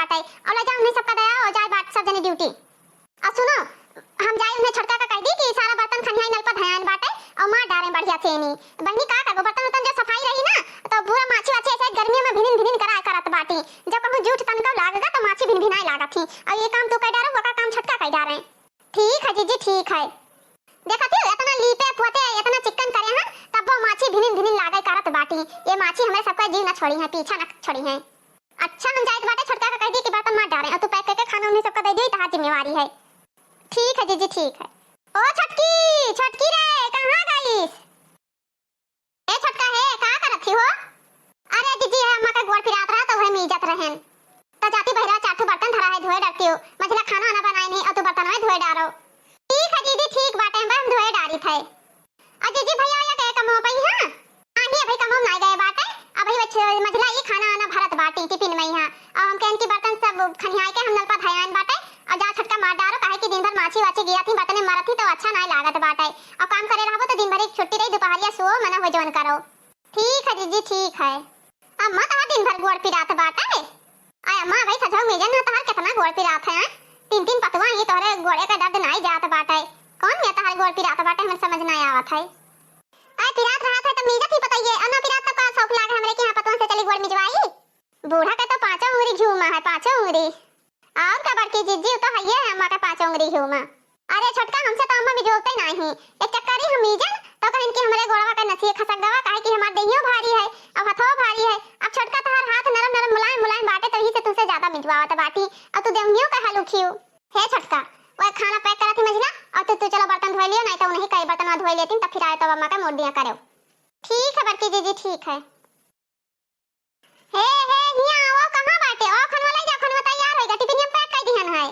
बाटे और ले जा हमने सबका दया हो जाए बाट सब जने ड्यूटी। अब सुनो हम जाए उन्हें छोटका का कह दी कि सारा बर्तन खनियाई नल पर धयान बाटे और मार डारे बढ़िया थे नहीं बहनी का का बर्तन उतन जो सफाई रही ना तो पूरा माछी वाछी ऐसे गर्मियों में भिनिन भिनिन करा करत बाटी जब कहूं जूठ तनका लागेगा तो माछी भिन भिनाई लागत थी और ये काम तू कह डारो वो का काम छोटका कह डारे। ठीक है जीजी ठीक है देखा थी इतना लीपे पोते इतना चिकन करे हैं तब वो माछी भिनिन भिनिन लागे करत बाटी ये माछी हमें सबका जीव ना छोड़ी है पीछा ना छोड़ी है। अच्छा हम जाए बाटे छोटका का कह दी कि बर्तन मार डारे और तू पैक करके खाना उन्हें सबका दे दी तहां जिम्मेवारी है। ठीक है जीजी ठीक है। ओ छटकी छटकी रे कहां गईस ए छटका है का करत थी हो। अरे जीजी है अम्मा का गोड़ पिरात रहा तो वह में इज्जत रहन त जाती बहरा चाठू बर्तन धरा है धोए डरती हो मझला खाना ना बनाए नहीं और तू बर्तन में धोए डारो। ठीक है दीदी ठीक बाटे हम धोए डारी थे और जीजी भैया या कहे कमो पई हां आही भाई कमो ना गए बाटे अब भाई बच्चे मझला ये खाना ना भरत बाटी टिफिन में हां और हम कहन की बर्तन सब खनियाई के हम नल पर धयान बाटे और जा छटका मार डारो काहे कि दिन भर माछी वाछी गिरा थी बर्तन मारत थी तो अच्छा ना लागत बाटे और काम करे रहबो तो दिन भर एक छुट्टी रही दोपहरिया सो मना हो जोन करो। ठीक है जीजी ठीक है। अम्मा ता दिन भर गोड़ पिरात बाटे आय अम्मा भाई सजाओ मेजन ना तहार कितना गोड़ पिरात है तीन तीन पतवा ये तोरे गोड़े का दर्द नहीं जात बाटे कौन में तहार गोड़ पिरात बाटे हमें समझ नहीं आवत है। आय पिरात रहा था तो मेजा थी बताइए अना पिरात तो का शौक लागे हमरे के यहां पतवा से चली गोड़ मिजवाई बूढ़ा का तो पांचों उंगली झूमा है पांचों उंगली और का बड़की जीजी तो है अम्मा का पांचों उंगली झूमा। अरे छोटका हमसे तो अम्मा मिजोते नहीं एक चक्करी हम मिजन तो कहन की हमरे गोड़वा का नसिए खसक गवा काहे कि हमार देहियो भारी है और हथवा भारी है अब छोटका तहार हाथ नरम नरम मुलायम मुलायम बाटे तो ही से तुझसे ज्यादा मिजवावत बाटी और तू देहनियो का हलुखियो हे छोटका वो खाना पैक करत थी मझला और तू चलो बर्तन धोई लियो नहीं तो नहीं कई बर्तन धोई लेती तब फिर आए तो अम्मा का मोड़ दिया करो। ठीक है बड़की जीजी ठीक है। हे हिया आओ कहां बाटे ओ खनवा ले जा खनवा तैयार होएगा टिफिन में पैक कर दिहन है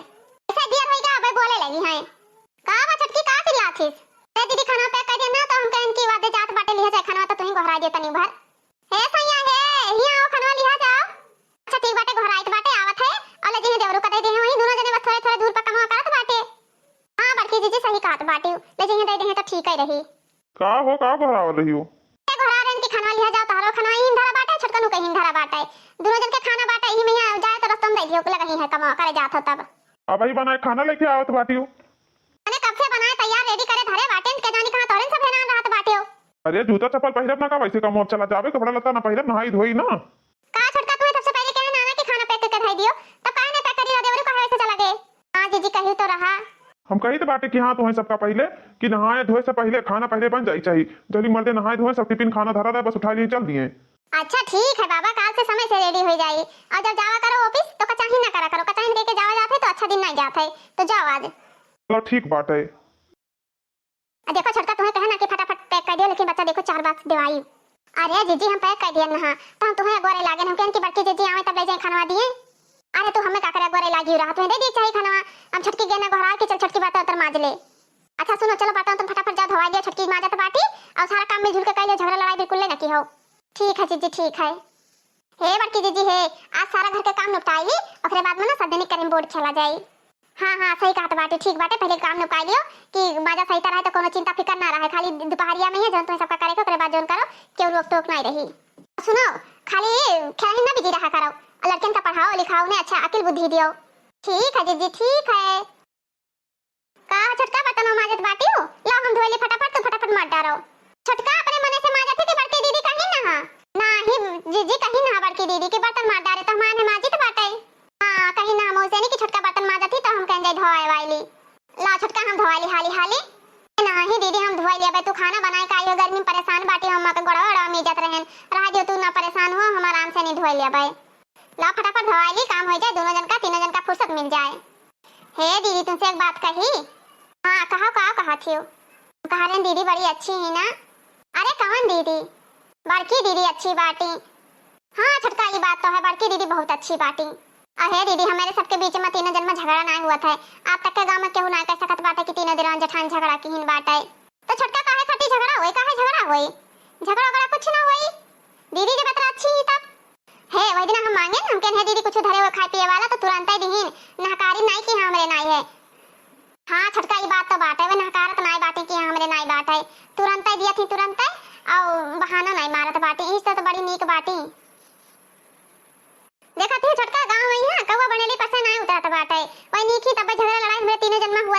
ऐसे देर होएगा अब बोले लगी है का बा छटकी का चिल्लाथी ते दीदी खाना पैक कर देना तो हम कहन की वादे जात बाटे लिया जाए खाना तो तुही घहरा दे तनी भर हे सैया हे हिया आओ खनवा लिया जाओ। अच्छा ठीक बाटे घहराइत बाटे आवत है और ले जे देवरू का दे दे वही दोनों जने बस थोड़े थोड़े दूर पर कमा करत बाटे। हां बड़की जीजी सही कहत बाटे ले जे दे दे तो ठीक ही रही का हो का घहराव रही हो घहरा रन की खाना लिया जाओ तारो खाना ही धरा बाटे छटका नु कहीं धरा बाटे दोनों जन के खाना बाटे ही में जाए तो रस्तम दे दियो लगा ही है कमा करे जात हो तब अब ही बनाए खाना लेके आवत बाटी हो मैंने कब से बनाए तैयार रेडी करे धरे बाटे के जानी कहां तोरन सब हैरान रहत बाटे हो। अरे जूता चप्पल पहिरब ना का वैसे कम चला जावे कपड़ा लता ना पहिरब नहाई धोई ना का छटका तू सबसे पहले कहे नाना के खाना पैक करके धई दियो तब काहे ने पैक करी देवरू कहां से चला गए। हां जीजी कहियो तो रहा हम कही तो बाटे कि हाँ तुम्हें सबका पहले कि नहाए धोए से पहले खाना पहले बन जाई चाहिए जल्दी मर्दे नहाए धोए सब टिफिन खाना धरा रहा बस उठा लिए चल दिए। अच्छा ठीक है बाबा काल से समय से रेडी हो जाई और जब जावा करो ऑफिस तो कचाही ना करा करो कचाही लेके जावा जाते तो अच्छा दिन नहीं जात है तो जाओ आज। चलो ठीक बात है। देखो छोटका तुम्हें कहे ना कि फटाफट पैक कर दियो लेकिन बच्चा देखो 4 बार दवाई। अरे जीजी हम पैक कर दिए ना तो हम तुम्हें गोरे लागे हम कहन की बड़की जीजी आवे तब ले जाए खाना दिए। अरे तू हमें का करे गोरे लागी रहा तुम्हें दे दी चाहिए खाना हम छटकी गेना घहरा के चल छटकी बात उतर माज ले। अच्छा सुनो चलो बात तुम फटाफट जाओ धवा दियो छटकी माजत बाटी और सारा काम मिलजुल के कर लो झगड़ा लड़ाई बिल्कुल ना की हो। ठीक है जीजी ठीक है। हे बड़की जीजी हे आज सारा घर के काम निपटाई ली और बाद में ना सब दिन करीम बोर्ड चला जाई। हां हां सही कहत बाटे ठीक बाटे पहले काम निपटा लियो कि माजा सही तरह है तो कोनो चिंता फिकर ना रहे खाली दोपहरिया में ही जन तुम्हें सबका करे के बाद जोन करो केउ रोक टोक नहीं रही। सुनो खाली खेलने ना बिजी रहा करो लड़कियों का पढ़ाओ लिखाओ ने अच्छा अकल बुद्धि दियो। ठीक है जीजी ठीक है। का छटका बर्तन माजत बाटी हो लो हम धोले फटाफट तो फटाफट मार डारो छटका अपने मने से माजत थी बड़की दीदी कहीं ना नहीं जीजी कहीं ना बड़की दीदी के बर्तन मार डारे तो हमारे माजित बाटे। हां कहीं ना मौसे नहीं कि छटका बर्तन माजत थी तो हम कह जाए धोए वाली ला छटका हम धोवाली हाली हाली नहीं दीदी हम धोई लेबे तू खाना बनाए का आइयो गर्मी में परेशान बाटी हम के गोड़ा में इज्जत रहन रह दियो तू ना परेशान हो हम आराम से नहीं धोई लेबे ला फटाफट धोवाली काम हो जाए दोनों जन का तीनों जन का फुर्सत मिल जाए। हे दीदी तुमसे एक बात कही। हां कहा थी कहा रहे दीदी बड़ी अच्छी है ना। अरे कौन दीदी बड़की दीदी अच्छी बाटी। हां छटका ये बात तो है बड़की दीदी बहुत अच्छी बाटी। अहे दीदी हमारे सबके बीच में तीनों जन में झगड़ा ना हुआ था आप तक के गांव में केहू ना कह सकत बाटे कि तीनों दिरान जेठान झगड़ा की हिन बाटे तो छटका काहे खाती झगड़ा होई काहे झगड़ा होई झगड़ा बड़ा कुछ ना होई दीदी जब इतना अच्छी ही तब हे वही दिन हम मांगे हम कहन है दीदी कुछ धरे हुए खाए पिए वाला तो तुरंत ही दीहिन नहकारी नहीं कि हमरे नहीं है। हां छटका ये बात तो बाटे वे नहकारत नहीं बाटे कि हमरे नहीं बाटे तुरंत ही दिया थी तुरंत और बहाना नहीं मारत बाटे इस तो बड़ी नीक बाटी। देखा थी छटका गांव में है कौवा बने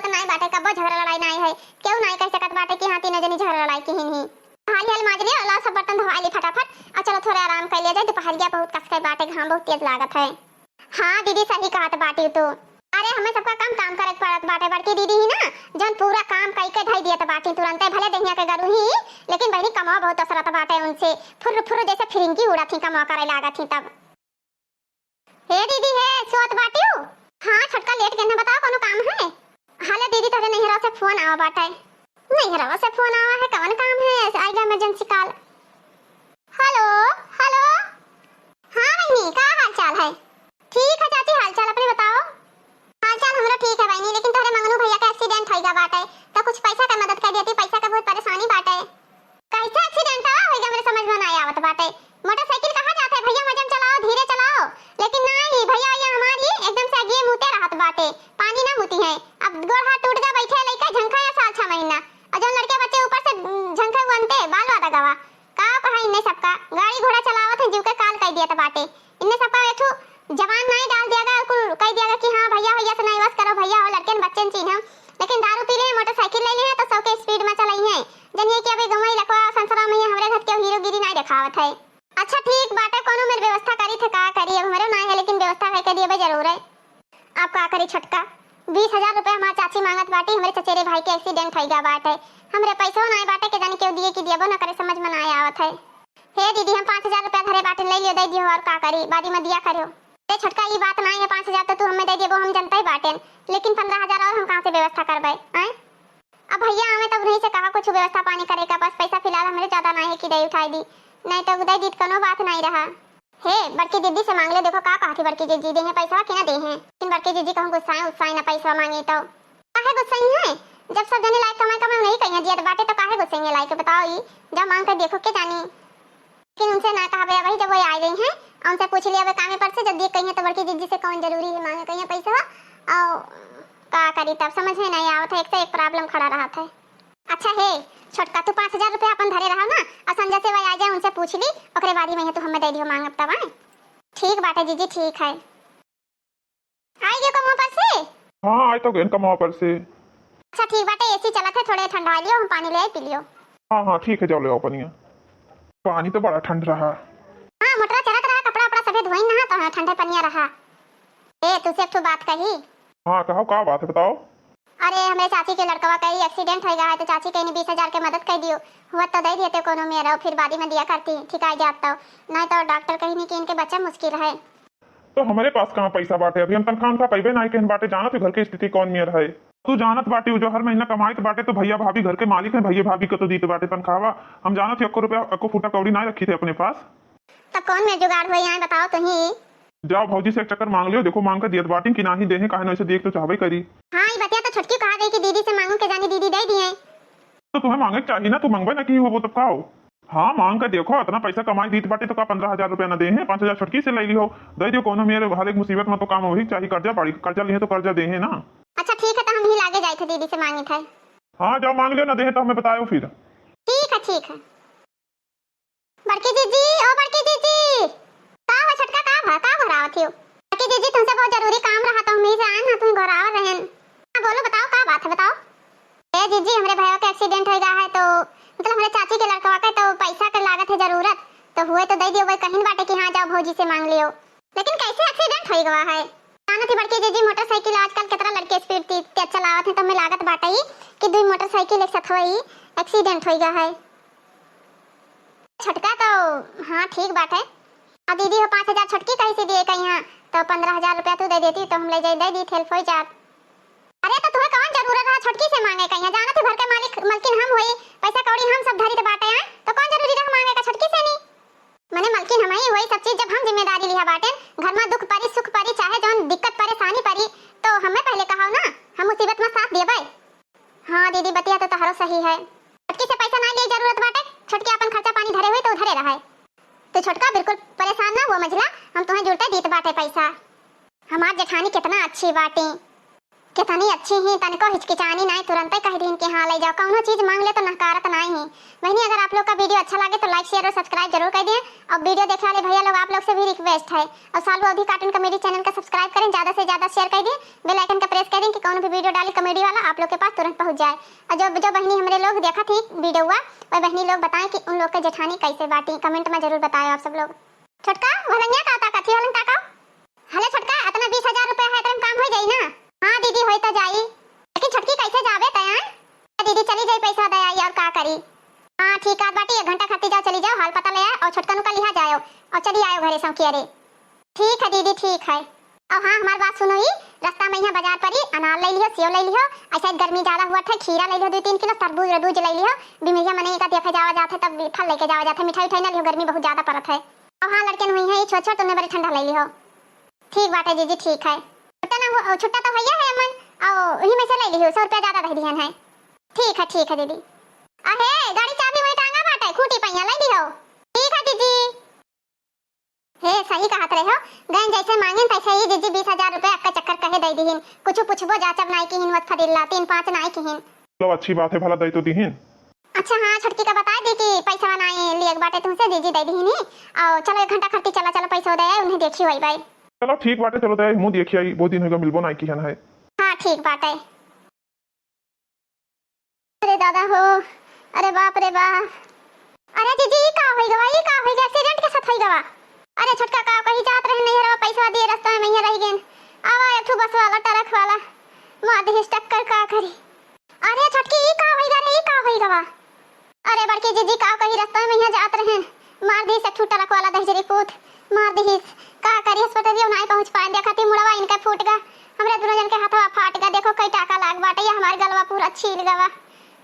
हुआ तो नहीं बाटे कबो झगड़ा लड़ाई नहीं है क्यों नहीं कह सकत बाटे कि हाँ तीनों जनी झगड़ा लड़ाई की ही हाल हाल माजरी और सब बर्तन धोवा ली फटाफट और चलो थोड़ा आराम कर लिया जाए दोपहरिया बहुत कस के बाटे घाम बहुत तेज लागत है। हाँ दीदी सही कहा तो बाटी तो अरे हमें सबका काम करे पड़त बाटे बड़की दीदी ही ना जन पूरा काम कई के ढाई दिया तो बाटी तुरंत भले दहिया के गरू ही लेकिन बहनी कमा बहुत असरत बाटे उनसे फुर फुर जैसे फिरिंगी उड़ा थी कमा करे लागत थी तब। हे दीदी है सोत बाटियो हाँ छटका लेट गए बताओ कोनो काम है। हाले दीदी तोरे नैहरा से फोन आवा बाटे नैहरा से फोन आवा है कौन काम है आई गया इमरजेंसी कॉल। हेलो हेलो हाँ बहनी का हाल चाल है। ठीक है चाची हाल चाल अपने बताओ। हाल चाल हमरा ठीक है बहनी लेकिन तोरे मंगनू भैया का एक्सीडेंट हो गया बाटे तो कुछ पैसा का मदद कर देती पैसा का बहुत परेशानी बाटे। कैसे एक्सीडेंट हुआ होगा मेरे समझ में नहीं आवत बाटे। मोटरसाइकिल कहां जाते है भैया मजम चलाओ धीरे चलाओ लेकिन नहीं भैया ये हमारी एकदम से आगे मुते रहत बाटे पानी ना मुती है अब गोड़ हाथ टूट गया बैठे लइका झंखा या साल 6 महीना और जो लड़के बच्चे ऊपर से झंखा बनते बाल वादा गवा का कहा इन्ने सबका गाड़ी घोड़ा चलावत है जीव के काल कह दिया त बाटे इन्ने सबका एकठो जवान नहीं डाल दियागा कुल कह दियागा कि हां भैया भैया से नहीं बस करो भैया हो लड़के बच्चे चिन्ह लेकिन दारू पी ले मोटरसाइकिल ले ले तो सबके स्पीड में चलाई है जनिए कि अभी गमई लखवा संसरा में हमरे घर के हीरोगिरी नहीं दिखावत है। अच्छा ठीक बाटे कोनो मेरे व्यवस्था करी थे का करी अब हमारे नहीं है लेकिन व्यवस्था है के दिए जरूर है। आप का करी छटका 20,000 रुपए हमार चाची मांगत बाटी हमारे चचेरे भाई के एक्सीडेंट हो गया बाटे हमरे पैसो नहीं बाटे के जाने के दिए कि दियबो न करे समझ में नहीं आवत है। हे दीदी हम 5,000 रुपए घरे बाटे ले लियो दे दियो और का करी बादी में दिया करो ए छटका ये बात नहीं है 5,000 तो तू हमें दे दियो हम जनता ही बाटे लेकिन 15,000 और हम कहां से व्यवस्था करबे हैं। अब भैया हमें तब नहीं से कहा कुछ व्यवस्था पानी करेगा बस पैसा फिलहाल हमारे ज्यादा नहीं है कि दे उठाई दी नहीं तो उदय दीद कोनो बात नहीं रहा। हे बड़की दीदी से मांग ले देखो का कहा थी बड़की दीदी देंगे पैसा कि ना दे हैं लेकिन बड़की दीदी कहूं गुस्सा है ना पैसा मांगे तो काहे गुस्सा है जब सब जने लायक कमाई नहीं कहिए दिया बाटे तो काहे गुस्सेंगे लायक बताओ ये जब मांग कर देखो के जानी लेकिन उनसे ना कहा भाई जब वो आ गई हैं उनसे पूछ लिया वे कामे पर से जब देख कहिए तो बड़की दीदी से कौन जरूरी है मांगे कहिए पैसा और का करी तब समझ में नहीं आवत है एक से एक प्रॉब्लम खड़ा रहा था। अच्छा हे छोटका तू 5,000 रुपए अपन धरे रहा ना और संजय से वही आ जाए उनसे पूछ ली ओकरे बादी में है तो हमें दे दियो मांग अब तब है ठीक बाटे जीजी ठीक है। आई गयो कमवा पर से हाँ आज तो गए कमावा पर से। अच्छा ठीक बाटे एसी चला थे थोड़े ठंडा लियो हम पानी ले पी लियो। हाँ हाँ ठीक है जाओ ले आओ पानी तो बड़ा ठंड रहा। हाँ मोटरा चलत रहा कपड़ा अपना सफेद धोई ना तो ठंडे पनिया रहा। ए तुझसे एक बात कही। हाँ कहो का बात है बताओ। अरे हमें चाची के लड़कवा का एक्सीडेंट हो गया है तो चाची कहीं 20,000 के मदद कर दियो हुआ तो दे देते कोनो मेरा फिर बादी में दिया करती ठीक आ जाता नहीं तो डॉक्टर कहीं नहीं कि इनके बच्चा मुश्किल है। तो हमारे पास कहाँ पैसा बाटे अभी हम तनख्वाह का पैबे नहीं के बाटे जानत घर की स्थिति कौन मेर है तू जानत बाटे जो हर महीना कमाई तो बाटे तो भैया भाभी घर के मालिक है भैया भाभी को तो दीते बाटे तनख्वाह हम जानत 1 रुपया 1 फुटा कौड़ी नहीं रखी थे अपने पास। तब कौन में जुगाड़ हुई यहाँ बताओ तो ही। जाओ भौजी से एक चक्कर मांग लियो देखो मांग कर दियत बाटी कि नहीं देहे काहे ऐसे देख तो चाहबे करी। हाँ ये बतिया तो छटकी कहा गई कि दीदी से मांगू के जानी दीदी दे दिए तो तुम्हें मांगे चाहिए ना तू मंगवे ना की वो तब का हो। हाँ मांग कर देखो इतना पैसा कमाई दीत बाटे तो का 15,000 रुपया ना दे हैं 5,000 छटकी से ले ली हो दे दियो कोनो मेरे हर एक मुसीबत में तो काम वही चाहिए कर्जा पड़ी कर्जा लिए तो कर्जा दे है ना। अच्छा ठीक है तो हम ही लागे जाए थे दीदी से मांगे थे। हाँ जाओ मांग लियो ना दे तो हमें बताओ फिर। ठीक है बड़की दीदी ओ बड़की दीदी का हो छटका का भराव थी बड़की दीदी तुमसे बहुत जरूरी काम रहा तो हम ही से आए ना तुम घर आवा रहन। हां बोलो बताओ का बात है बताओ। ए दीदी हमारे भैया का एक्सीडेंट हो गया है तो मतलब हमारे चाची के लड़का का तो पैसा का लागत है जरूरत तो हुए तो दे दियो वही कहीं बाटे कि हां जाओ भौजी से मांग लियो लेकिन कैसे एक्सीडेंट हो गया है जाना थी बड़की दीदी मोटरसाइकिल आजकल कितना लड़के स्पीड तेज चलावत है तो हमें लागत बाटे ही कि दो मोटरसाइकिल एक साथ हुई एक्सीडेंट हो गया है। छटका तो हाँ ठीक बात है और दीदी हो 5,000 छटकी कहीं से दिए कहीं यहाँ तो 15,000 रुपया तू दे देती तो हम ले जाए दे दी हेल्प हो जात। अरे तो तुम्हें कौन जरूरत रहा छटकी से मांगे कहीं जाना तो घर के मालिक मलकिन हम हुई पैसा कौड़ी हम सब धरी तो बाटे हैं तो कौन जरूरी रहा मांगे का छटकी से नहीं मैंने मलकिन हम ही हुई सब चीज जब हम जिम्मेदारी लिया बाटे घर में दुख परी सुख परी चाहे जौन दिक्कत परेशानी परी तो हमें पहले कहा ना हम मुसीबत में साथ दिए भाई। हाँ दीदी बतिया तो तहारो सही है छटकी से पैसा ना लिए जरूरत बाटे छटकी अपन खर्चा पानी धरे हुए तो धरे रहा है तो छटका बिल्कुल परेशान ना हुआ मझला हम तुम्हें जुड़ते दीत बाटे पैसा हमार जेठानी कितना अच्छी बाटे कितनी अच्छी ही तनिको हिचकिचानी नहीं, तुरंत ही कह दीन कि हाँ ले जाओ, कौनो चीज मांग ले तो नकारत नहीं ही। बहनी अगर आप लोग का वीडियो अच्छा लगे तो लाइक शेयर और सब्सक्राइब जरूर कर दिए। और वीडियो देखने वाले भैया लोग आप लोग से भी रिक्वेस्ट है, और सालू अभी कार्टून कॉमेडी चैनल का सब्सक्राइब करें, ज्यादा से ज्यादा शेयर कर दिए, बेल आइकन का प्रेस कर दें कि कौन भी वीडियो डाली कॉमेडी वाला आप लोग के पास तुरंत पहुंच जाए। और जो बहनी हमारे लोग देखा थी वीडियो हुआ, वह बहनी लोग बताएं कि उन लोग के जेठानी कैसे बांटी, कमेंट में जरूर बताएं आप सब लोग। छोटका वलंगिया का ताका थी वलन ताका हले छोटका इतना 20,000 रुपया है तो काम हो जाई ना। हां दीदी होई तो जाई, लेकिन छटकी कैसे जावे तयान? दीदी चली जाई पैसा दे आई और का करी। हां ठीक है बाटी 1 घंटा खाती जाओ, चली जाओ, हाल पता ले और छोटका नु का लिहा जाओ और चली आयो घरे सौ किया रे। ठीक है दीदी ठीक है। और हां हमार बात सुनो ही, रास्ता में यहां बाजार पर ही अनार ले लियो, सेव ले लियो, ऐसा गर्मी ज्यादा हुआ था, खीरा ले लियो 2-3 किलो, तरबूज ले लियो, बिमिया मने का देखा जावा जाता तब फल लेके जावा जाता, मिठाई उठाई ना लियो, गर्मी बहुत ज्यादा पड़त है। और हां लड़के हुई है छोट छोट तुमने बड़ी ठंडा ले लियो। ठीक बात है जीजी ठीक है। छुट्टा ना छुट्टा तो भैया है अमन, और वही में से ले लियो, 100 रुपया ज्यादा दे दिहन है। ठीक है दीदी। अहे गाड़ी चाबी वही टांगा बाटे खूटी पहिया ले लियो। ठीक है दीदी। हे सही कहत रहे हो, गन जैसे मांगन तैसे ही दीदी 20,000 रुपया का चक्कर कहे दे दिहिन, कुछ पूछबो जाचब नाई की हिम्मत फदिल्ला 3-5 नाई की हिन। चलो अच्छी बात है, भला दे तो दिहिन। अच्छा हाँ छटकी का बता दी कि पैसा बनाए लिए बाटे तुमसे दीदी दे दिहिन, और चलो 1 घंटा खर्ची चलो पैसा दे उन्हें देखी होई भाई। चलो ठीक बात है, चलो दे मुंह देखी आई, बहुत दिन होगा मिलबो नाई की है। हाँ ठीक बात है। अरे दादा हो, अरे बाप रे बाप, अरे जीजी का होई गवा, ये का होई गया, एक्सीडेंट के साथ होई गवा। अरे छटका का कहीं जात रहे नहीं रहा, पैसा दिए रास्ता में ही रह गेन, आवा एक ठो बस वाला ट्रक वाला मार दे टक्कर का करी। अरे छटकी ये का होई गया रे, ये का होई गवा। अरे बड़की जीजी का कहीं रास्ता में ही जात रहे, मार दी से ट्रक वाला दहजरी पूत मार दी का करी, अस्पताल नहीं पहुंच पाए, देखा थी मुड़वा इनका फूट गया, हमरे दोनों जन के हाथवा फाट गया, देखो कई टाका लाग बाटे, या हमार गलवा पूरा छील गवा।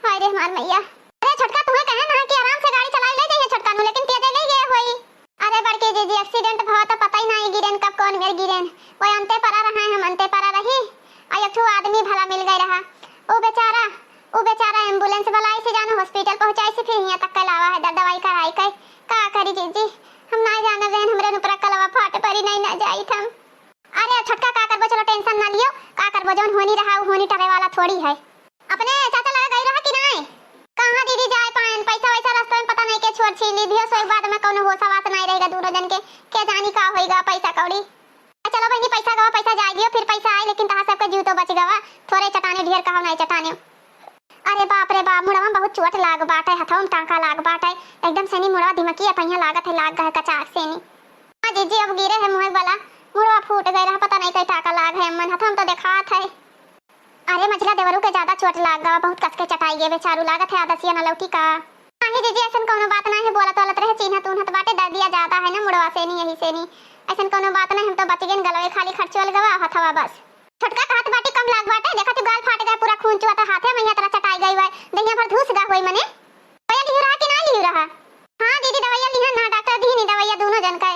हाय रे हमार मैया। अरे छटका तुम्हें कहे ना कि आराम से गाड़ी चलाई ले जाइए छटका नु, लेकिन तेज ले गए होई। अरे बड़के जीजी एक्सीडेंट भवा तो पता ही नहीं गिरन कब कौन मेरे गिरन, वो अंते परा रहा है, हम अंते परा रही, और एक ठो आदमी भला मिल गए रहा, वो बेचारा एम्बुलेंस वाला ऐसे जानो हॉस्पिटल पहुंचाई से फिर यहां तक कलावा है, दवाई कराई के का करी जीजी, हम ना जाना बहन, हमरे ऊपर कलवा फाट परी नहीं ना जाई थम। अरे छटका का करबो, चलो टेंशन ना लियो, का करबो जौन होनी रहा वो होनी टरे वाला थोड़ी है। अपने चाचा लगा गई रहा कि नहीं? कहां दीदी जाए पाएन, पैसा वैसा रास्ते में पता नहीं के छोड़ छीली भी सो, एक बाद में कोनो होसा बात नहीं रहेगा दूर जन के जानी का होएगा पैसा कौड़ी। चलो बहनी पैसा गवा, पैसा जाए दियो, फिर पैसा आए, लेकिन तहां सबके जीव तो बच गवा, थोड़े चटाने ढेर कहो नहीं चटाने। अरे बाप रे बाप, मुड़वा बहुत चोट लाग बाटे, हथवा में टांका लाग बाटे, एकदम सेनी मुड़वा दिमकी पहिया लागत है, लाग गए कचाक सेनी। हां जीजी अब गिरे है मुंह वाला, मुड़वा फूट गए रहा, पता नहीं कई टाका लाग है, मन हथवा में तो देखात है। अरे मझला देवरू के ज्यादा चोट लाग गवा, बहुत कस के चटाई गे, बेचारू लागत है आदसिया न लौटी का। हां जीजी ऐसन कोनो बात नहीं है, बोलत वालत रहे, चिन्हत उन्हत बाटे, दर्दिया ज्यादा है ना मुड़वा सेनी, यही सेनी ऐसन कोनो बात नहीं, हम तो बच गए, गलवे खाली खर्चवल गवा हथवा बस। छोटका का हाथ बाटी कम लाग बाटे, देखा तू गाल फाट गया, पूरा खून चुआ था हाथे में, तरह चटाई गई है, दहिया भर धूस गा होई मने। दवाई लियो रहा कि ना लियो रहा? हां दीदी दवाई लिया ना, डॉक्टर दी नहीं दवाई दोनों जन का।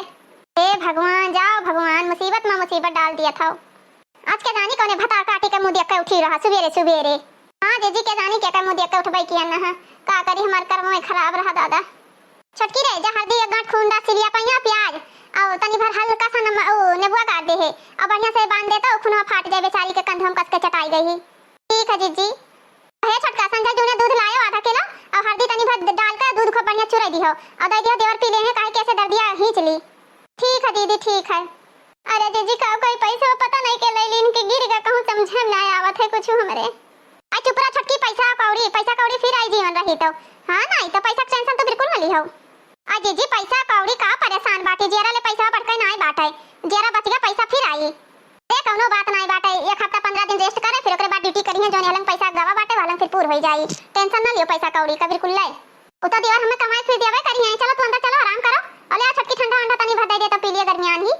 हे भगवान जाओ भगवान, मुसीबत में मुसीबत डाल दिया था। आज के जानी कोने भता काटी के मुंह देख के उठी रहा सुबेरे। हां जीजी के जानी के मुंह देख के उठबई किया ना, का करी हमार कर्म में खराब रहा दादा। छटकी रे जा हल्दी 1 गांठ खून दा सिलिया पहिया प्याज और तनी भर हल्का सा नेबुआ काट दे है, और बढ़िया से बांध देता खुनवा फाट जाए, बेचारी के कंधों में कस के चटाई गई। ठीक है जीजी। हे छटका संजय जी ने दूध लायो आधा किलो, और हल्दी तनी भर डाल कर दूध को बढ़िया चुराई दियो, और दे दियो देवर पी ले है, काहे कैसे दर्दिया खींच ली। ठीक है दीदी ठीक है। अरे जीजी का कोई पैसा पता नहीं के ले लीन के गिर गया, कहूं समझ में नहीं आवत है कुछ हमरे। आ चुप रहा छटकी, पैसा कौड़ी फिर आई जीवन रही तो। हां नहीं तो पैसा के टेंशन तो बिल्कुल न लिहो। आ जीजी पैसा कौड़ी का परेशान बाटे, जेरा ले पैसा बढ़ के नहीं बाटे, जेरा बच गया पैसा फिर आई, ए कोनो बात नहीं बाटे, 1 हफ्ता 15 दिन रेस्ट करे, फिर ओकरे बाद ड्यूटी करिए, जोन हलन पैसा गवा बाटे वाला फिर पूर हो जाई, टेंशन ना लियो पैसा कौड़ी का बिल्कुल ले। उता दीवार हमें कमाई फिर देवे करिए, चलो तू अंदर चलो आराम करो, अले आ छटकी ठंडा ठंडा तनी भर दे तो पी लिए दरमियान ही।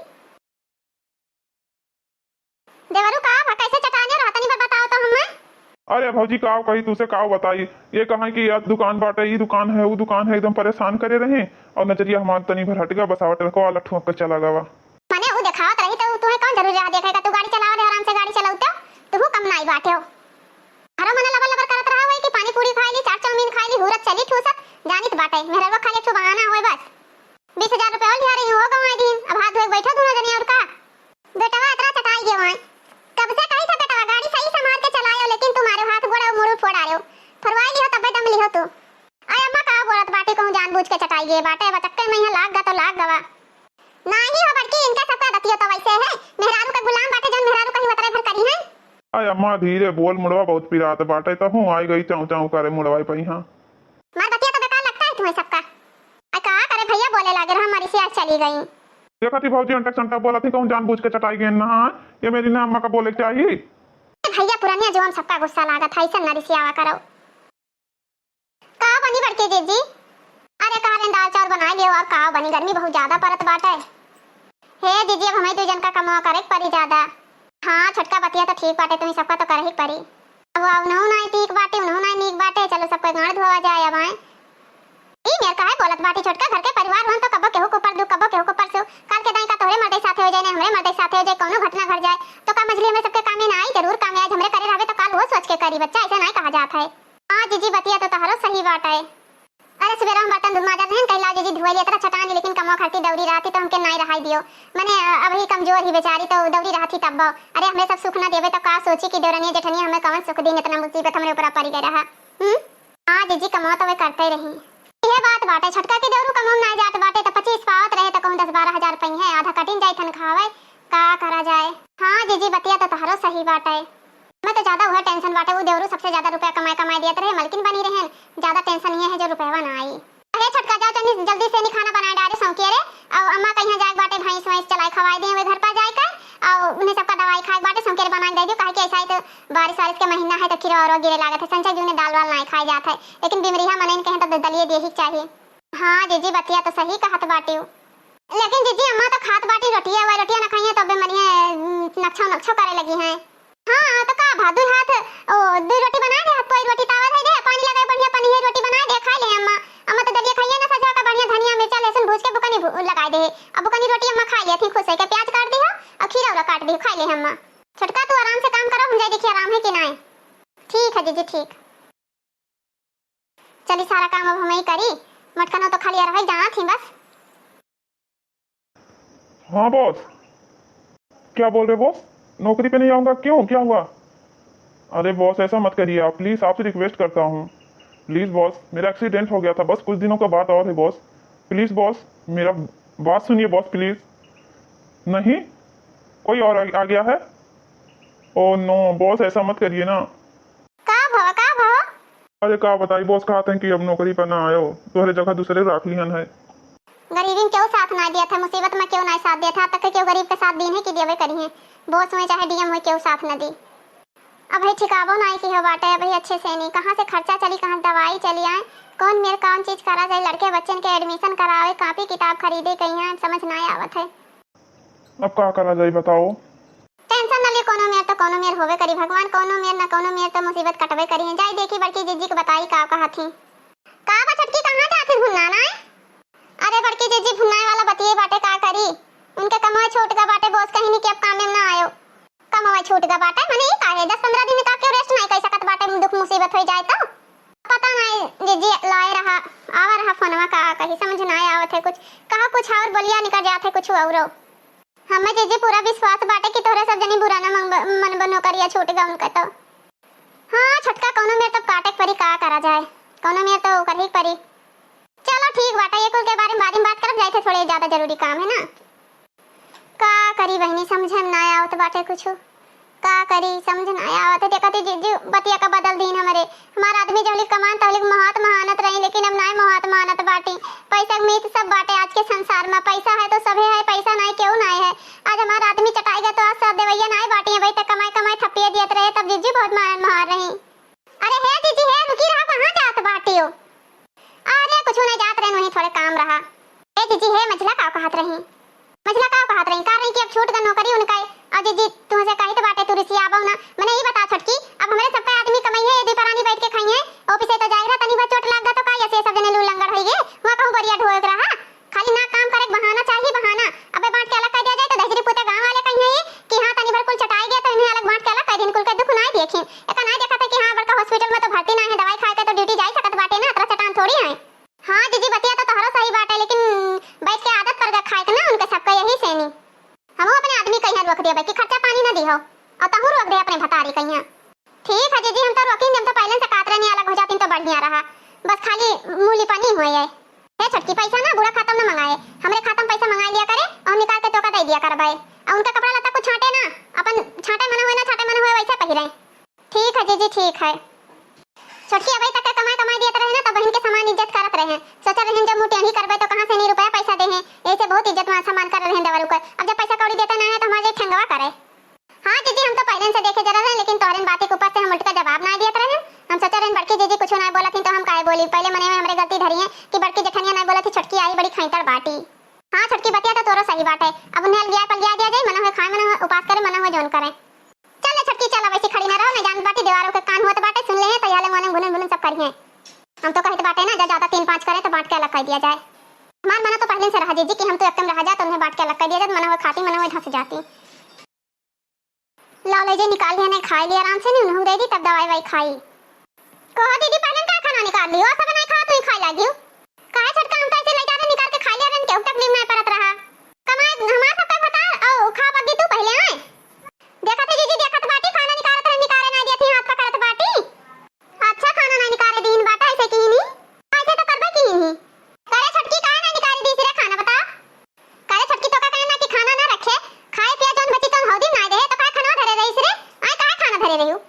देवरू का कैसे चटाने रहा तनी बताओ तो हमें। अरे भौजी का कही तुसे का बताई, ये कहा कि यार दुकान बाटे, ये दुकान है वो दुकान है, एकदम परेशान करे रहे, और नजरिया हमार तनी भर हट गया, बसावट रखो वाला ठुक कर चला गवा। माने वो दिखावत रही तो तुम्हें कौन जरूर रहा देखेगा, तू गाड़ी चलाओ दे आराम से गाड़ी चलाओ तो तू कम नहीं बाटे हो। हरो मने लबर करत रहा है कि पानी पूरी खाई ली, 4 चाउमीन खाई ली, हुरत चली ठूसत जानित बाटे, मेरा वो खाली एक बहाना होए बस। 20,000 रुपए और लिया रही हो गवाई दिन, अब हाथ धोए बैठो दोनों जने, और का बेटा इतना चटाई गए वहां, कब से कही था बेटा गाड़ी सही बाटी कहूं जानबूझ के चटाई गए बाटे बचक्के में यहाँ लाग गा तो लाग गवा नहीं हो बड़की इनका सबका दतियो तो वैसे है मेहरारू का गुलाम बाटे जन मेहरारू कहीं मतरे भर करी है। अय अम्मा धीरे बोल, मुड़वा बहुत पिरात बाटे तो हूँ आई गई चाऊ चाऊ करे मुड़वाई पई। हाँ मार दतिया तो बेकार लगता है तुम्हें सबका। का करे भैया बोले लगे रहा हमारी से आज चली गई। देखा थी भाजी अंटक संटा बोला थी कहूँ जानबूझ के चटाई गए ना। ये मेरी ना अम्मा का बोले चाहिए भैया पुरानिया जो हम सबका गुस्सा लागत है ऐसा नरी से आवा करो। का बनी बड़की दीदी? अरे कहा दाल चावल बना लियो और का बनी गर्मी बहुत ज्यादा परत बाटे। हे दीदी अब हमें दो जन का कमावा करे परी ज्यादा। हाँ छोटका बतिया तो ठीक बाटे तुम्हें सबका तो करे ही परी। अब उन्हों ना ठीक बाटे उन्हों ना नीक बाटे चलो सबको गाड़ धोवा जाए अब आए। ई मेर का है बोलत बाटी छोटका घर के परिवार हन तो कबो केहू को पर दू कबो केहू को पर सु काल के दाई का तोरे मर्दे साथे हो जाए ने हमरे मर्दे साथे हो जाए कोनो घटना घट जाए तो का मजली में सबके काम में ना आई जरूर काम आज हमरे करे रहबे तो काल वो सोच के करी बच्चा ऐसा नहीं कहा जात है। हां जीजी बतिया तो तहरो सही बात है। अरे सवेरा हम बर्तन धुल माजा रहन कहला जीजी धुए लिए तरह छटान लेकिन कमो खाती दौड़ी रहती तो हमके नहीं रहाई दियो माने अभी कमजोर ही बेचारी तो दौड़ी रहती तब अरे हमें सब सुख ना देवे तो का सोची कि देवरनिया जेठनिया हमें कौन सुख दी इतना मुसीबत हमरे ऊपर पड़ गया रहा। हां जीजी कमो तो वे करते रही ये बात बाटे छटका के देवरू कमो ना जात बाटे तो 25 पावत रहे तो कहूं 10-12 हजार पई है आधा कटिन जाई थन खावे का करा जाए। हां जीजी बतिया तो तहरो सही बात है। मैं तो ज्यादा वह टेंशन बाटे वो देवरू सबसे ज्यादा रुपया कमाई देत रहे मलकिन बनी रहन ज्यादा टेंशन ये है जो रुपया ना आई। अरे छटका जाओ चंदी जल्दी से नहीं खाना बना डारे सौंकी रे और अम्मा कहीं जाए बाटे भैंस वैंस चलाई खवाई दे वे घर पर जाए का और उन्हें सबका दवाई खाए बाटे सौंकी रे बना दे दियो काहे कि ऐसा है तो बारिश के महीना है तो खीरा और गिरे लागत है संजय जी ने दाल वाल नहीं खाई जात है लेकिन बीमरिया मनइन कहे तो दलिए दे ही चाहिए। हां जीजी बतिया तो सही कहत बाटी लेकिन जीजी अम्मा तो खात बाटी रोटियां व रोटियां ना खाइए तो बीमरिया नक्छो करे लगी हैं। हां तो का भादुर हाथ ओ दो रोटी बना दे हाथ कोई रोटी तावा दे पानी लगाए बढ़िया पानी है रोटी बना दे खा ले अम्मा अम्मा तो दलिया खाइए ना सजा का बढ़िया धनिया मिर्चा लहसुन भूज के बुकनी लगा दे अब बुकनी रोटी अम्मा खा लिया थी खुश है के प्याज काट दी और खीरा और काट दी खा ले अम्मा। छटका तू आराम से काम करो हम जाए देखिए आराम है कि नहीं। ठीक है जीजी ठीक चली सारा काम अब हमें ही करी मटकनो तो खाली रह जाना थी बस। हाँ बॉस क्या बोल रहे बॉस नौकरी पे नहीं आऊंगा क्यों क्या हुआ? अरे बॉस ऐसा मत करिए आप प्लीज आपसे रिक्वेस्ट करता हूँ प्लीज बॉस मेरा एक्सीडेंट हो गया था बस कुछ दिनों का बात और है बॉस प्लीज बॉस मेरा बात सुनिए बॉस प्लीज। नहीं कोई और आ गया है? ओ नो बॉस ऐसा मत करिए ना। का भव अरे का बताई बॉस कहते हैं कि अब नौकरी पर ना आयो तुम्हारे जगह दूसरे रख लिहन है। गरीबी में क्यों साथ ना दिया था मुसीबत में क्यों नहीं साथ दिया था तक क्यों गरीब के साथ दीन है कि देवे करी है बॉस में चाहे डीएम हो क्यों साथ न दी। अब भाई ठिकाबो नहीं की हो बाटे भाई अच्छे से नहीं कहाँ से खर्चा चली कहाँ दवाई चली आए कौन मेरे कौन चीज करा जाए लड़के बच्चन के एडमिशन करावे कॉपी किताब खरीदे कहीं है समझ नहीं आवत है। अब क्या करा जाए बताओ? टेंशन न ले कोनो मेर तो कोनो मेर होवे करी भगवान कोनो मेर ना कोनो मेर तो मुसीबत कटवे करी है जाई देखी बड़की जीजी को बताई का कहा थी का बा छटकी कहां जाती भुन्ना ना। अरे बड़की जीजी भुन्ना वाला बतिए बाटे का करी उनके कमाई छूट का बाटे बॉस कहीं नहीं कि अब काम में ना आयो कमाई छूट का बाटे माने ई काहे 10-15 दिन का क्यों रेस्ट नहीं कर सकत बाटे दुख मुसीबत हो जाए तो पता नहीं जीजी लाए रहा आवा रहा फोनवा का कहीं समझ नहीं आवत है कुछ कहा कुछ और बोलिया निकल जात है कुछ और हमें जीजी पूरा विश्वास बाटे कि तोरे सब जनी बुरा ना मन बनो करिया छूटेगा उनका तो। हां छटका कोनो मेर तो काटे परी का करा जाए कोनो मेर तो कर ही परी चलो ठीक बाटा ये कुल के बारे में बाद में बात करब जाए थे थोड़े ज्यादा जरूरी काम है ना। का करी बहनी समझ ना आवत बाटे कुछ का करी समझ ना आवत देखती जीजी बतिया का बदल दिन हमारा आदमी जौली कमान तौली महत महानत रही लेकिन अब नहीं महत महानत बाटी पैसा मीत सब बाटे आज के संसार में पैसा है तो सभी है पैसा नहीं क्यों नहीं है आज हमारा आदमी चटाएगा तो आज सब देवैया नहीं बाटी है भाई तक कमाई थप्पिए दियत रहे तब जीजी बहुत मार रही। अरे हे जीजी हे रुकी रहा कहां जात बाटी हो? अरे कुछ नहीं जात रहे नहीं थोड़े काम रहा। ए जीजी हे मझला का कहत रही मझला का कहत रही कारण कि अब छूट का नौकरी उनका और जीजी तुमसे कही तो बाटे तू रिसी आबो ना मैंने ये बता छटकी अब हमारे सब पे आदमी कमाई है यदि परानी बैठ के खाई है ऑफिस से तो जाएगा तनी भर चोट लग गा तो का ऐसे सब जने लू लंगड़ होई गे वहां कहूं बढ़िया ढोक रहा खाली ना काम करे बहाना चाहिए बहाना अबे बांट के अलग कर दिया जाए तो दहजरी पुते गांव वाले कहीं है कि हां तनी भर कुल चटाई गया तो इन्हें अलग बांट के अलग कर दिन कुल के दुख नहीं देखी एका नहीं देखा था कि हां बड़का हॉस्पिटल में तो भर्ती नहीं है दवाई खाए के तो ड्यूटी जाई सकत बाटे ना अतरा चटान थोड़ी है। हां जीजी बतिया तो तहरो सही बात है लेकिन बैठ के आदत पड़ गया खाए के ना उनका सबका यही से नहीं हम अपने आदमी कहीं रोक दिया कि खर्चा पानी ना दी हो और तहु रोक दे अपने भतारी कहीं। ठीक है जीजी हम तो रोकी हम तो पहले से कातरे नहीं अलग हो जाती तो बढ़िया रहा बस खाली मूली पानी हुई है छटकी पैसा ना बुढ़ा खाता में मंगाए, हमरे खाता में पैसा मंगा लिया करे और निकाल के तोका दे दिया कर भाई। और उनका कपड़ा लता को छांटे ना, अपन छांटे मना हुए ना छांटे मना हुए वैसा पहिरे। ठीक है जीजी ठीक है। छोटकी अभी तक कमाई कमाई दिया रहे ना तो बहन के समान इज्जत करत रहे। सोचा रहे जब मुठिया ही करबे तो कहां से नहीं रुपया पैसा दे हैं, ऐसे बहुत इज्जत मान सम्मान कर रहे हैं देवर को। अब जब पैसा कौड़ी देता ना है तो हमारे ठंगवा करे। हां जीजी हम तो पहले से देखे जरा रहे, लेकिन तोहरे बातें के ऊपर से हम उल्टा जवाब ना दिया रहे। हम सोचा रहे बड़की जीजी कुछ ना बोला थी तो हम काहे बोली। पहले मने में हमरे गलती धरी है कि बड़की जेठनिया ना बोला थी, छोटकी आई बड़ी खैंतड़ बाटी। हां छोटकी बतिया तो तोरो सही बात है। अब उन्हें लिया पल दिया जाए, मना हो खाए मना हो उपास करे मना हो जोन करे। चल छटकी चल वैसे खड़ी ना रहो, मैं जान बाटी दीवारों के कान होत बाटे सुन ले तो याले मोने गुलन गुलन सब करिए। हम तो कहते बाटे ना जब ज्यादा 3-5 करे तो बांट के अलग कर दिया जाए। मान मना तो पहले से रहा जीजी कि हम तो एकदम रह जा तो उन्हें बांट के अलग कर दिया जाए, मना हो खाती मना हो धस जाती। ला ले जे निकाल लिया नहीं खाई लिया आराम से, नहीं उन्हें दे दी तब दवाई वाई खाई। कहो दीदी पहले का खाना निकाल लियो, सब नहीं खा तू ही खाई लागियो। काहे छटका हम तो ऐसे ले जा निकाल के खा लिया रन, केहू तकलीफ नहीं पड़त रहा। कमाई हमार सब का बता औ खा बगी तू पहले आए। देखत जीजी देखत बाटी खाना निकालत रहे, निकाले ना देती हाथ पकड़त बाटी। अच्छा खाना नहीं निकाले दिन बाटा ऐसे की नहीं, ऐसे तो करबे की नहीं। करे छटकी काहे नहीं निकाली दी सिरे खाना बता। करे छटकी तो का कहना कि खाना ना रखे, खाए पिया जौन बची तौन हौदी ना दे तो काहे खाना धरे रही सिरे। आए काहे खाना धरे रही हो।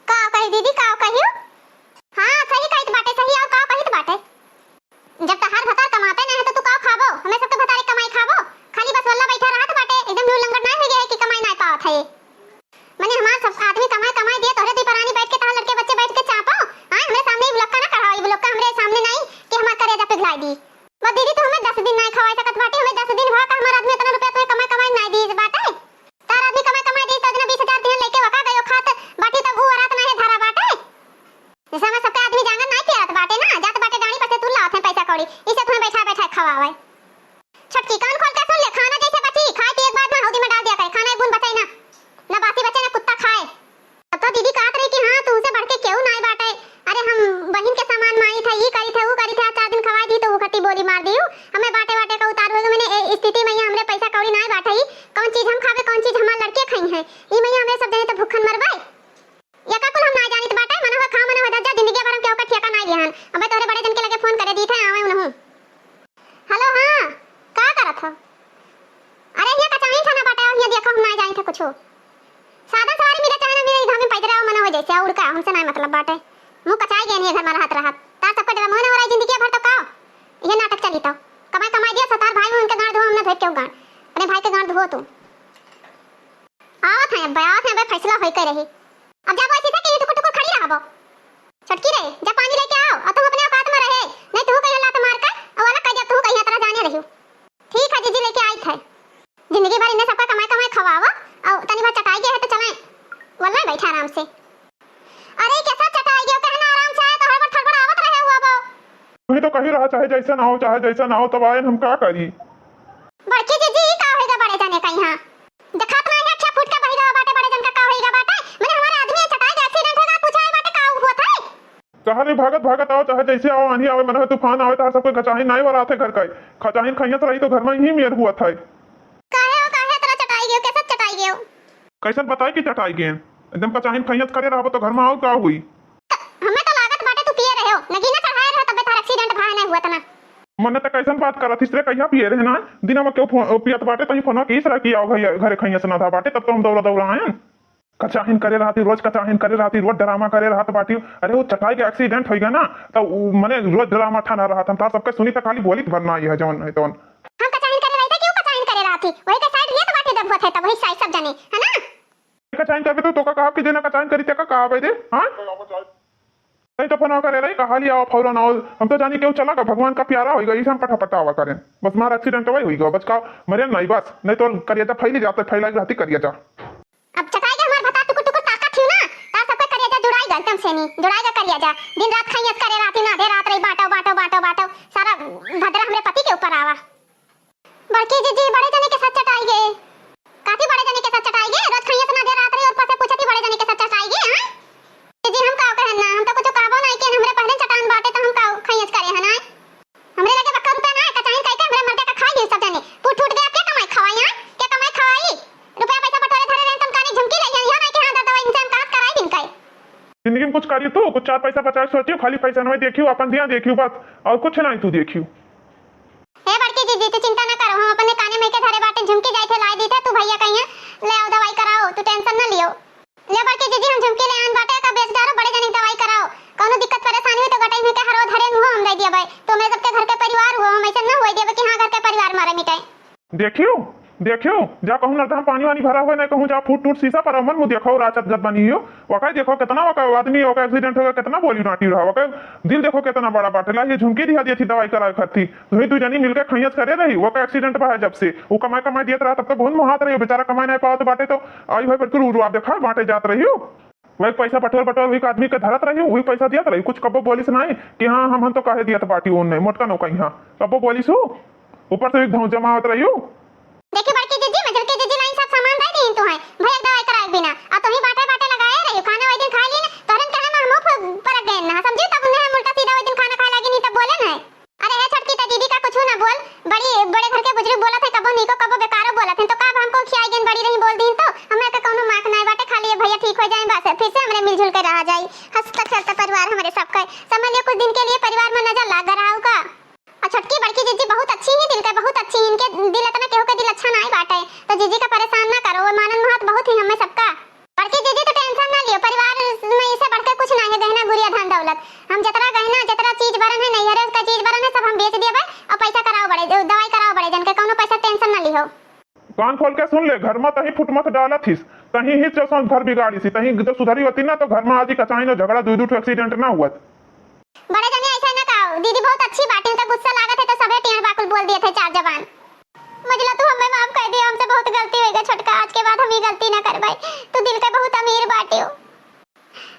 का कही दीदी का कहियो। हां सही कहत बाटे सही और का कहत बाटे। जब तहार भतार कमाते नहीं है तो तू का खाबो, हमें सबके भतारे कमाई खाबो। खाली बस वल्ला बैठा रहत बाटे, एकदम न्यू लंगट ना हो गया है कि कमाई ना पावत है। माने हमार सब आदमी कमाई कमाई दिए तोरे दी परानी बैठ के तहार लड़के बच्चे बैठ के चापो। हां हमरे सामने ही ब्लॉक का ना कराओ, ये ब्लॉक का हमरे सामने नहीं कि हमार करेजा पिघलाई दी। वो दीदी तो हमें 10 दिन नहीं खवाई सकत बाटे, हमें 10 दिन हुआ का हमार आदमी इतना रुपया तो कमाई कमाई नहीं दी बाटे। तार आदमी कमाई कमाई दी तो 20,000 दिन लेके वका गयो खात बाटी तब वो रात नहीं धारा बाटे। जैसे हमें सबका आदमी जांगर नहीं पियात बाटे ना, जात बाटे गाड़ी पर से तू लात है पैसा कौड़ी, इसे तुम्हें बैठा बैठा खवावे। छटकी कान खोल के सुन ले, खाना जैसे बची खाए तो एक बार में हौदी में डाल दिया करे, खाना एक बूंद बचे ना बासी बचे ना कुत्ता खाए। अब तो दीदी कहत रही कि हां तू से बढ़ के क्यों नहीं बाटे। अरे हम बहन के सामान माई था, ये करी थे वो करी थे, 4 दिन खवाई दी तो वो खट्टी बोली मार दियो। हमें बाटे बाटे का उतार होगे, मैंने स्थिति में हमरे पैसा कौड़ी नहीं बाटे ही, कौन चीज हम खावे कौन चीज हमार लड़के खाई है, ई में हमरे सब जने तो भूखन मरबाई। या का कुल हम ना जानित बाटे, मना हो खा मना हो दज्जा जिंदगी भर हम केहू का ठेका नहीं लिहन। अबे तोरे बड़े जन के लगे फोन करे दी थे आवे उनहु। हेलो हां का करत हो। अरे ये कचाई खाना बाटे और ये देखो हम ना जानी थे कुछ। सादा सवारी मेरा चाहे ना मेरे घर में पैदरा मना हो जैसे उड़ का हमसे नहीं मतलब बाटे। मुंह कचाई गए नहीं घर में रहत रहत तार सबको डरा मोहन हो रहा जिंदगी भर तो का ये नाटक चली तो कमाई कमाई दिया सतार भाई उनके गांड धो हमने धो क्यों गांड अपने भाई के गांड धो तू। आवत है बे फैसला होई के रही। अब जाबो ऐसे कि टुकुर टुकुर खड़ी रहबो। छटकी रे जब पानी लेके आओ और तुम अपने औकात में रहे, नहीं तू कहीं लात मार कर और वाला कह जब तू कहीं तरह जाने रहियो। ठीक है जीजी लेके आई थे, जिंदगी भर इन्हें सबका कमाई कमाई खवावा और तनी बार चटाई गया है तो चलें वल्ला बैठा आराम से। अरे कैसा चटाई गया कहना आराम से आए तो हड़बड़ थड़बड़ आवत रहे हुआ बो। तुम्हें तो कही रहा चाहे जैसा ना हो तब आए हम का करी। बड़की जीजी का होएगा बड़े जाने का यहां देखत नहीं है, अच्छा फुट के बहिरा बाटे बड़े जन का होएगा बाटे। मैंने हमारे आदमी चटाई का एक्सीडेंट होगा पूछा है बाटे का हुआ था। चाहे भागत भागत आओ चाहे जैसे आओ, आंधी आवे मना तूफान आवे तार सबको खचाही नहीं हो रहा थे घर का खचाही खैयत रही तो घर में ही मेर हुआ था। काहे तरह चटाई गयो कैसे चटाई गयो कैसे बताई कि चटाई गए एकदम कचाही खैयत करे रहो तो घर में आओ का हुई। हमें तो लागत बाटे तू पिए रहे हो नगीना चढ़ाए रहे तब तार एक्सीडेंट भाई नहीं हुआ तना। मने तो कैसन बात करत इसरे कहिया पिए रहे ना दिना में क्यों पियत बाटे तई फोन की इसरा की आओ भैया घरे खैयत ना था बाटे तब तो हम दौड़ा आए कचाहिन करे रहती रोज कचाहिन करे रहती रोज ड्रामा करे रहत बाटी। अरे वो चटाई के एक्सीडेंट हो गया ना तो मने रोज ड्रामा ठाना रहा था सबके सुनी तो खाली बोली भरना है जौन है तौन हम कचाहिन करे रहते क्यों कचाहिन करे रहती वही के साइड ये तो बाटे दब होत है तब वही साइड सब जाने है ना। कचाहिन करबे तो का कि जेना कचाहिन करी ते का कहा दे हां नहीं तो फोन करे रही कहा लिया फौरन आओ हम तो जानी क्यों चला का भगवान का प्यारा होगा इसे हम पटापटा आवा करें बस मार एक्सीडेंट वही होगा बच का मरे नहीं बस नहीं तो करिया जा फैली जाते फैलाई रहती करिया जा। अब चटाई के हमार बता टुकुर टुकुर ताकत थी ना ता सब पे करिया जा जुड़ाई गलतम से नहीं जुड़ाई जा करिया जा दिन रात खैयत करे राती ना दे रात रही बाटो सारा भद्रा हमरे पति के ऊपर आवा। बड़की जीजी बड़े जने के साथ चटाई गए काफी बड़े जने के साथ चटाई गए रोज खैयत ना दे रात रही और पासे पूछती बड़े जने के साथ चटाई गए। हां जीजी हम का कहना हम तो कुछ काबो नहीं के हमरे पहले चटान बाटे तो हम का खैयत करे है ना हमरे लगे बक्का रुपया ना कचाइन कह के हमरे मर्दे का खाई दिन सब जने फूट फूट गया क्या कमाई खवाई हां क्या कमाई खवाई रुपया पैसा बटोरे धरे रहे तुम कानी झुमकी ले यहाँ नहीं कि हां दादा इनसे हम काट कराई दिन का जिंदगी में कुछ करिए तो कुछ 4 पैसा बचाए सोचियो खाली पैसा नहीं देखियो अपन दिया देखियो बस और कुछ नहीं तू देखियो। तू चिंता ना करो, हम अपने काने में के धरे बाटे झुमकी जाई थे लाई दी थे, तू भैया कहिया ले आओ दवाई कराओ, तू टेंशन ना लियो। ले बड़की जीजी हम झुमकी ले आन बाटे का बेच डारो, बड़े जनी दवाई कराओ, कोनो दिक्कत परेशानी हुई तो गटाई में के हरो धरे मुंह हम दे दिया भाई, तो मेरे सबके घर के परिवार हो, हम ऐसे ना होई देबे कि हां घर के परिवार मारे मिटाई। देखियो जा कहूं ना हम पानी वानी भरा हुआ नहीं कहूं जा फूट टूट शीशा पर मन मु देखो राचत गत बनी हो वका देखो कितना वका आदमी वका एक्सीडेंट हो गया कितना बोली नाटी रहा वका दिल देखो कितना बड़ा बाटेला ये झुमकी दिया दी थी दवाई कराए खती तो तू जनी मिलके खैयस करे रही वका एक्सीडेंट बा है जब से वो कमाई दियत रहा तब तक बहुत मुहात रही बेचारा कमाई नहीं पाओ तो बाटे तो आई भाई बिल्कुल आप देखा बाटे जात रही हो वही पैसा बटोर वही आदमी के धरत रही वही पैसा दियत रही कुछ कबो बोलिस नहीं कि हाँ हम तो कहे दियत बाटी वो नहीं मोटका नो कहीं हाँ कबो बोलिस हो ऊपर से एक जमा होत रही हो। देखी बड़की जीजी मजल के जीजी लाइन सब सामान दे दी तू है भैया दवाई कराए बिना आ तो ही बाटे लगाए रही खाना वही दिन खा ली ना तोरन कहे ना हम परक गए ना समझी तब ने उल्टा सीधा वही दिन खाना खाए लगी नहीं तब बोले ना अरे है छटकी ता दीदी का कुछ ना बोल बड़े घर के बुजुर्ग बोला थे कबो निको कबो बेकारो बोला थे तो का हमको खियाई गेन बड़ी रही बोल दी तो हमें का कोनो मार्क नहीं बाटे खाली भैया ठीक हो जाए बस फिर से हमरे मिलजुल के रह जाई हंसता खेलता परिवार हमारे सबका समझ लियो कुछ दिन के लिए परिवार में नजर लग रहा होगा। छटकी बड़की जीजी बहुत अच्छी है दिल का बहुत अच्छी है इनके दिल इतना केहू के दिल अच्छा नहीं बाटे तो जीजी का परेशान ना करो वो मानन महत बहुत ही हमें सबका बड़की जीजी तो टेंशन ना लियो परिवार में इसे बढ़ के कुछ नहीं है गहना गुड़िया धन दौलत हम जतरा गहना जतरा चीज बरन है नैहर का चीज बरन है सब हम बेच देबे और पैसा कराओ बड़े दवाई कराओ बड़े जन के कोनो पैसा टेंशन ना लियो। कान खोल के सुन ले घर में तही फुट मत डाला थीस तही ही चौसन घर बिगाड़ी सी तही जब सुधरी होती ना तो घर में आज कचाई नो झगड़ा दू एक्सीडेंट ना हुआ बड़े जने ऐसा ना कहो दीदी बहुत अच्छी बात है तो गुस्सा लागत है तो सबे टेढ़ बाकुल बोल दिए थे चार जबान मजला तू हमें माफ कर दिया हमसे बहुत गलती हो गई छटका आज के बाद हम ये गलती ना कर भाई तू दिल का बहुत अमीर बाटे हो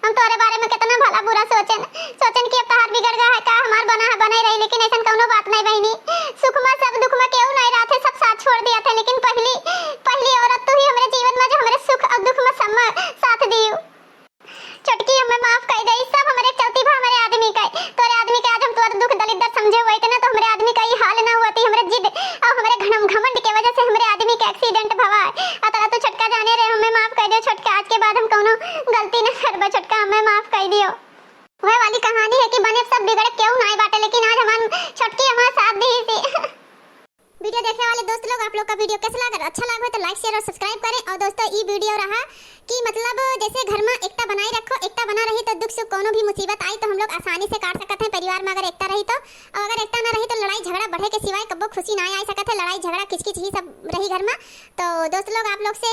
हम तोरे बारे में कितना भला बुरा सोचन कि अब तहार बिगड़ गया है का हमार बना रही लेकिन ऐसा कोनो बात नहीं बहनी सुख में सब दुख में केहू नहीं रहा थे सब साथ छोड़ दिया था लेकिन पहली औरत तू ही हमारे जीवन में जो हमारे सुख और दुख में सब साथ दी चटकी हमें माफ कर दे सब हमारे चलती भा हमारे आदमी का तोरे आदमी के आज हम तोर दुख दलिदर समझे हुए थे ना तो हमारे आदमी का ये हाल ना हुआ थी हमारे जिद और हमारे घमंड के वजह से हमारे आदमी का एक्सीडेंट भवा अतरा तू छटका जाने रे हमें माफ कर दियो छटका आज के बाद हम कोनो गलती ना करबा छटका हमें माफ कर दियो। वह वाली कहानी है कि बने सब बिगड़े क्यों नहीं बाटे लेकिन आज हमार छटकी हमारे साथ दी थी। वीडियो देखने वाले दोस्त लोग आप लोग का वीडियो कैसा लगा अच्छा लगा तो लाइक शेयर और सब्सक्राइब करें और दोस्तों ये वीडियो रहा कि मतलब जैसे घर में एकता बनाए रखो एकता बना रही तो दुख सुख कोनो भी मुसीबत आई तो हम लोग आसानी से काट सकते हैं परिवार में अगर एकता रही तो और अगर एकता ना रही तो लड़ाई झगड़ा बढ़े के सिवाय कब्बो खुशी ना आ सकते लड़ाई झगड़ा किचकिच ही सब रही घर में। तो दोस्त लोग आप लोग से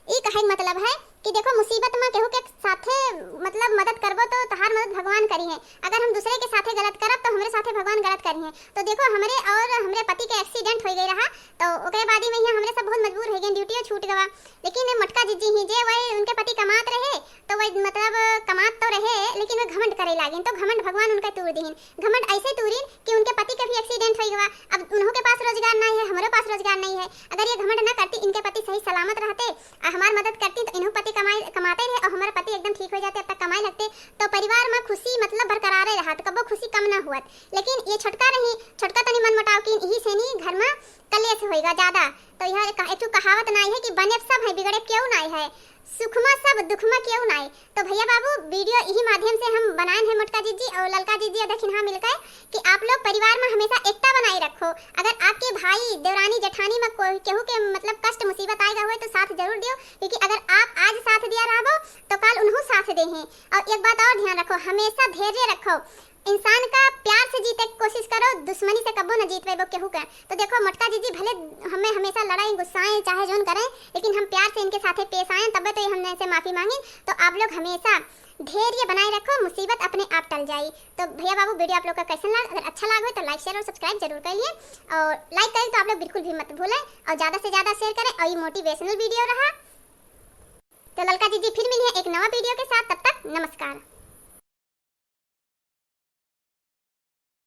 ये कहे मतलब है कि देखो मुसीबत में केहू के साथे मतलब मदद करबो तो तहार मदद भगवान करी है अगर हम दूसरे के साथे गलत करब तो हमरे साथे भगवान गलत करी है। तो देखो हमरे और हमरे पति के एक्सीडेंट हो गई रहा तो ओकरे बाद में हमरे सब बहुत मजबूर हो गए ड्यूटी छूट गवा लेकिन मटका जीजी ही जे वही उनके पति कमात रहे तो वही मतलब कमात तो रहे लेकिन वे घमंड करे लागिन तो घमंड भगवान उनका तोड़ दीन घमंड ऐसे तोड़ीन कि उनके पति का भी एक्सीडेंट हो गवा अब उन्हों के पास रोजगार नहीं है हमारे पास रोजगार नहीं है अगर ये घमंड ना करती इनके पति सही सलामत रहते हमारी मदद करती तो इन्हों पति कमाते रहे और हमारे पति एकदम ठीक हो जाते अब तक कमाई लगते तो परिवार में खुशी मतलब बरकरार रहा तो कबो खुशी कम ना हुआ लेकिन ये छटका तनी मन मटाव की यही से नहीं घर में कलेश होएगा ज्यादा तो यह एक कहावत नहीं है कि बने सब है बिगड़े क्यों नहीं है सुख में सब दुख में क्यों नहीं। तो भैया बाबू वीडियो यही माध्यम से हम बनाए हैं मोटका जीजी और ललका जीजी और दखिन मिलकर कि आप लोग परिवार में हमेशा एकता बनाए रखो अगर आपके भाई देवरानी जेठानी में केहू के मतलब कष्ट मुसीबत आएगा हुए तो साथ जरूर दियो क्योंकि अगर आप आज साथ दिया रहो तो कल उन्हों साथ दे हैं। और एक बात और ध्यान रखो हमेशा धैर्य रखो इंसान का प्यार से जीते की कोशिश करो दुश्मनी से कबो न जीत पाएबो केहू का। तो देखो मोटका जीजी भले हमें हमेशा लड़ाई गुस्साएं चाहे जोन करें लेकिन हम प्यार से इनके साथे पेश आए तब तो हमने से माफी मांगी। तो आप लोग हमेशा धैर्य बनाए रखो मुसीबत अपने आप टल जाए। तो भैया बाबू वीडियो आप लोग का कैसा लगा अगर अच्छा लगा तो लाइक शेयर और सब्सक्राइब जरूर करिए और लाइक करें तो आप लोग बिल्कुल भी मत भूलें और ज़्यादा से ज़्यादा शेयर करें और ये मोटिवेशनल वीडियो रहा। तो ललका जीजी फिर मिलिए एक नवा वीडियो के साथ तब तक नमस्कार।